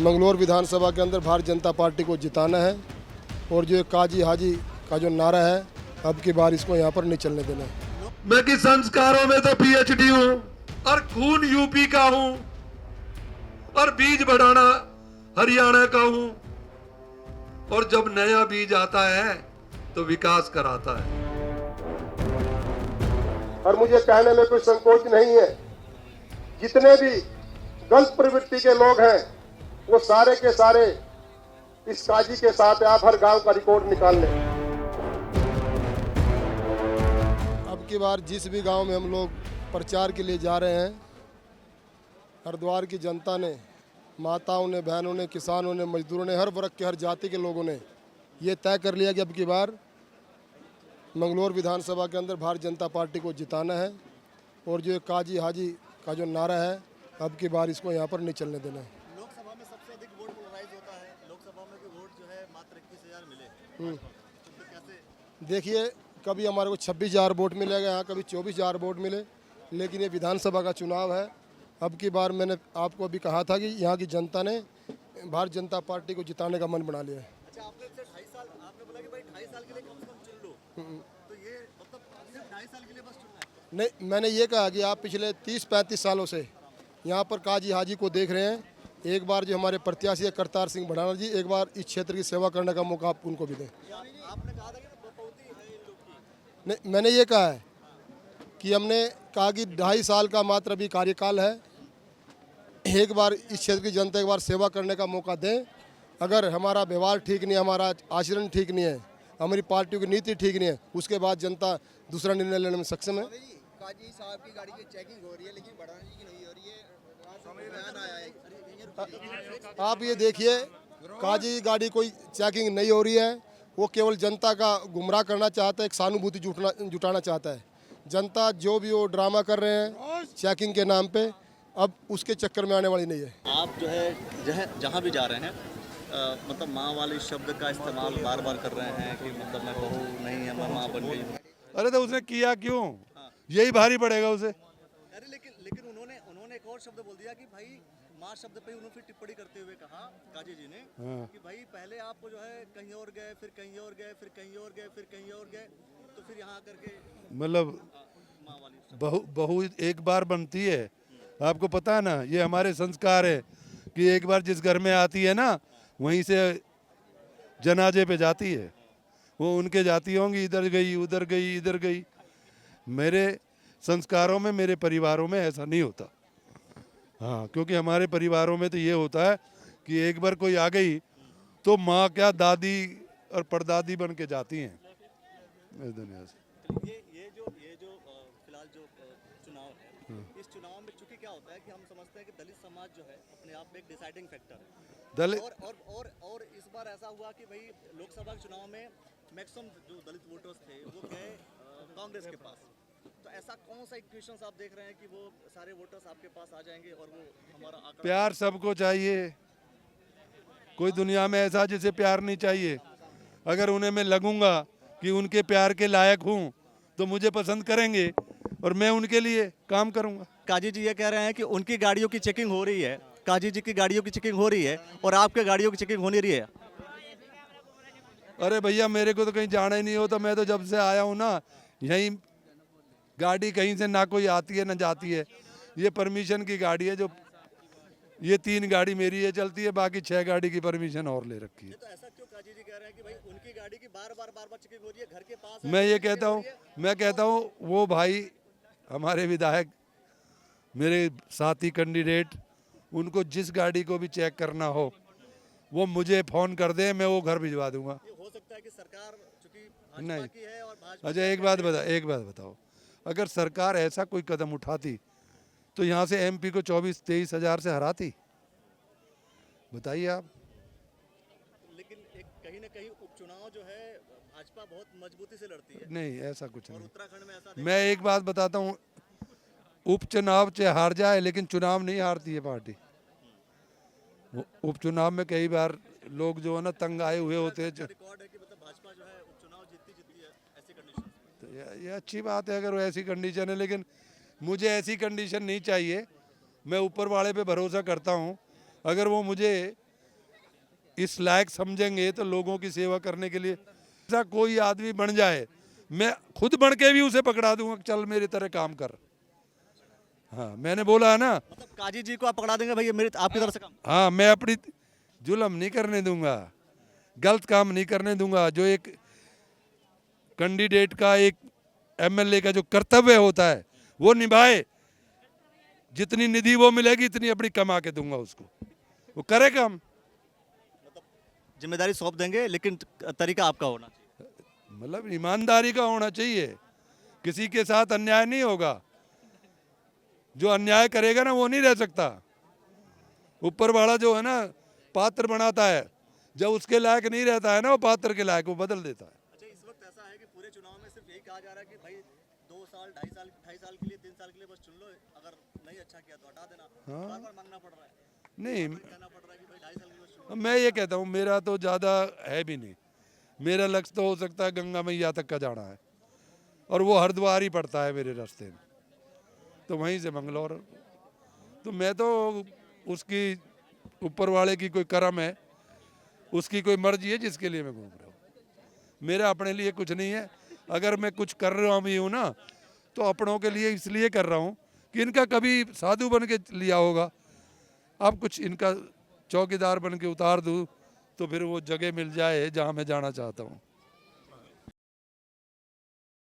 मंगलौर विधानसभा के अंदर भारतीय जनता पार्टी को जिताना है और जो काजी हाजी का जो नारा है अब की बार इसको यहाँ पर नहीं चलने देना है। मैं कि संस्कारों में तो पीएचडी हूँ और खून यूपी का हूँ और बीज बढ़ाना हरियाणा का हूँ और जब नया बीज आता है तो विकास कराता है। और मुझे कहने में कोई संकोच नहीं है, जितने भी गलत प्रवृत्ति के लोग हैं वो सारे के सारे इस काजी के साथ आप हर गांव का रिकॉर्ड निकाल लें। अब की बार जिस भी गांव में हम लोग प्रचार के लिए जा रहे हैं, हरिद्वार की जनता ने, माताओं ने, बहनों ने, किसानों ने, मजदूरों ने, हर वर्ग के, हर जाति के लोगों ने ये तय कर लिया कि अब की बार मंगलौर विधानसभा के अंदर भारतीय जनता पार्टी को जिताना है और जो काजी हाजी का जो नारा है अब की बार इसको यहाँ पर नहीं चलने देना है। लोकसभा में सबसे अधिक वोट पोलराइज होता है, लोकसभा में भी वोट जो है मात्र 21,000 मिले। तो कैसे देखिए, कभी हमारे को 26,000 वोट मिलेगा यहाँ, कभी 24,000 वोट मिले, लेकिन ये विधानसभा का चुनाव है। अब की बार मैंने आपको अभी कहा था कि यहाँ की जनता ने भारतीय जनता पार्टी को जिताने का मन बना लिया है। अच्छा, आपने 2.5 साल आपने बोला कि भाई 2.5 साल के लिए कम से कम चुन लो, तो ये मतलब सिर्फ 2.5 साल के लिए बस चुनना है? नहीं, मैंने ये कहा कि आप पिछले 30-35 सालों से यहाँ पर काजी हाजी को देख रहे हैं। एक बार जो हमारे प्रत्याशी है करतार सिंह भड़ाना जी, एक बार इस क्षेत्र की सेवा करने का मौका आप उनको भी दें। आपने कहा था कि बहुमति है इन लोग की। नहीं, मैंने ये कहा है कि हमने कहा कि 2.5 साल का मात्र अभी कार्यकाल है, एक बार इस क्षेत्र की जनता एक बार सेवा करने का मौका दें। अगर हमारा व्यवहार ठीक नहीं है, हमारा आचरण ठीक नहीं है, हमारी पार्टियों की नीति ठीक नहीं है, उसके बाद जनता दूसरा निर्णय लेने में सक्षम है। काजी साहब की गाड़ी की चेकिंग हो रही है, लेकिन भड़ाना जी की नहीं हो रही है, बयान आया है। आप ये देखिए, काजी गाड़ी कोई चेकिंग नहीं हो रही है, वो केवल जनता का गुमराह करना चाहता है, एक सहानुभूति जुटाना चाहता है। जनता जो भी वो ड्रामा कर रहे हैं चेकिंग के नाम पे, अब उसके चक्कर में आने वाली नहीं है। आप जो है जहाँ भी जा रहे हैं मतलब माँ वाले शब्द का इस्तेमाल बार बार कर रहे हैं कि मतलब मैं बहू नहीं है, मैं माँ बन गई हूँ। अरे तो उसने किया क्यों? यही भारी पड़ेगा उसे। अरे लेकिन उन्होंने एक और शब्द बोल दिया कि भाई माँ शब्द पे उन्होंने फिर टिप्पणी करते हुए कहा काजी जी ने कि भाई पहले आप जो है कहीं और गए, फिर कहीं और गए, फिर कहीं और गए, फिर कहीं और गए, तो फिर यहाँ करके मतलब माँ वाली बहू एक बार बनती है, आपको पता है ना, ये हमारे संस्कार है कि एक बार जिस घर में आती है ना वहीं से जनाजे पे जाती है। वो उनके जाती होंगी, इधर गई, उधर गई, इधर गई। मेरे संस्कारों में, मेरे परिवारों में ऐसा नहीं होता। हाँ, क्योंकि हमारे परिवारों में तो ये होता है कि एक बार कोई आ गई तो माँ क्या दादी और परदादी बन के जाती हैं इस दुनिया से। ये जो फिलहाल जो चुनाव है, इस चुनाव में चूंकि क्या होता है कि हम समझते हैं कि दलित समाज जो है अपने आप में एक डिसाइडिंग फैक्टर है। और इस बार ऐसा हुआ कि भाई लोकसभा के चुनाव में मैक्सिमम जो दलित वोटर्स थे वो गए कांग्रेस के पास। तो ऐसा कौन सा इक्वेशंस आप देख रहे हैं कि वो सारे वोटर्स आपके पास आ जाएंगे और वो हमारा आंकड़ा? प्यार सबको चाहिए, कोई दुनिया में ऐसा जिसे प्यार नहीं चाहिए। अगर उन्हें मैं लगूंगा कि उनके प्यार के लायक हूं तो मुझे पसंद करेंगे और मैं उनके लिए काम करूंगा। काजी जी ये कह रहे हैं कि उनकी गाड़ियों की चेकिंग हो रही है, काजी जी की गाड़ियों की चेकिंग हो रही है और आपके गाड़ियों की चेकिंग हो नहीं रही है। अरे भैया, मेरे को तो कहीं जाना ही नहीं होता। मैं तो जब से आया हूँ ना, यहीं गाड़ी कहीं से ना कोई आती है ना जाती है। ये परमिशन की गाड़ी है, जो ये 3 गाड़ी मेरी है चलती है, बाकी 6 गाड़ी की परमिशन और ले रखी है। तो ऐसा क्यों काजी जी कह रहे हैं कि भाई उनकी गाड़ी की बार बार चेकिंग हो रही है, घर के पास मैं ये कहता हूँ वो भाई हमारे विधायक, मेरे साथी कैंडिडेट, उनको जिस गाड़ी को भी चेक करना हो वो मुझे फ़ोन कर दे, मैं वो घर भिजवा दूंगा। हो सकता है कि सरकार चूंकि भाजपा नहीं। की है और भाजपा अच्छा, एक बात बताओ, अगर सरकार ऐसा कोई कदम उठाती तो यहाँ से एमपी को 24-23 हज़ार से हराती? बताइए आप। लेकिन एक कहीं ना कहीं उपचुनाव जो है भाजपा बहुत मजबूती से लड़ती है नहीं, ऐसा कुछ और नहीं। उत्तराखंड में ऐसा मैं एक बात बताता हूँ, उपचुनाव चाहे हार जाए लेकिन चुनाव नहीं हारती है पार्टी। उपचुनाव में कई बार लोग जो है ना तंग आए हुए होते हैं। रिकॉर्ड है कि मतलब भाजपा जो है उपचुनाव जीतती है ऐसी कंडीशन। तो ये अच्छी बात है अगर वो ऐसी कंडीशन है, लेकिन मुझे ऐसी कंडीशन नहीं चाहिए। मैं ऊपर वाले पे भरोसा करता हूँ। अगर वो मुझे इस लायक समझेंगे तो लोगों की सेवा करने के लिए ऐसा कोई आदमी बन जाए, मैं खुद बन के भी उसे पकड़ा दूंगा, चल मेरी तरह काम कर। हाँ, मैंने बोला है ना, मतलब काजी जी को आप पकड़ा देंगे भाई ये मेरी आपकी तरफ से काम। हाँ, मैं अपनी जुल्म नहीं करने दूंगा, गलत काम नहीं करने दूंगा। जो एक कैंडिडेट का, एक एमएलए का जो कर्तव्य होता है वो निभाए। जितनी निधि वो मिलेगी इतनी अपनी कमा के दूंगा उसको, वो करे काम। जिम्मेदारी सौंप देंगे लेकिन तरीका आपका होना चाहिए। मतलब ईमानदारी का होना चाहिए, किसी के साथ अन्याय नहीं होगा। जो अन्याय करेगा ना वो नहीं रह सकता। ऊपर वाला जो है ना पात्र बनाता है, जब उसके लायक नहीं रहता है ना वो पात्र के लायक, वो बदल देता है। अच्छा, इस वक्त ऐसा है कि पूरे चुनाव में सिर्फ यही कहा जा रहा है कि भाई 2 साल 2.5 साल के लिए 3 साल के लिए बस चुन लो, अगर नहीं अच्छा किया तो हटा देना। बार बार मांगना पड़ रहा है, नहीं, कहना पड़ रहा है कि भाई 2.5 साल के लिए बस चुन लो। मैं ये कहता हूँ मेरा तो ज़्यादा है भी नहीं। मेरा लक्ष्य तो हो सकता है गंगा मैया तक का जाना है, और वो हरिद्वार ही पड़ता है मेरे रास्ते में, तो वहीं से मंगलौर। तो मैं तो उसकी ऊपर वाले की कोई करम है, उसकी कोई मर्जी है जिसके लिए मैं घूम रहा हूँ। मेरा अपने लिए कुछ नहीं है। अगर मैं कुछ कर रहा भी हूँ ना तो अपनों के लिए इसलिए कर रहा हूँ कि इनका कभी साधु बन के लिया होगा, अब कुछ इनका चौकीदार बन के उतार दूँ तो फिर वो जगह मिल जाए जहाँ मैं जाना चाहता हूँ।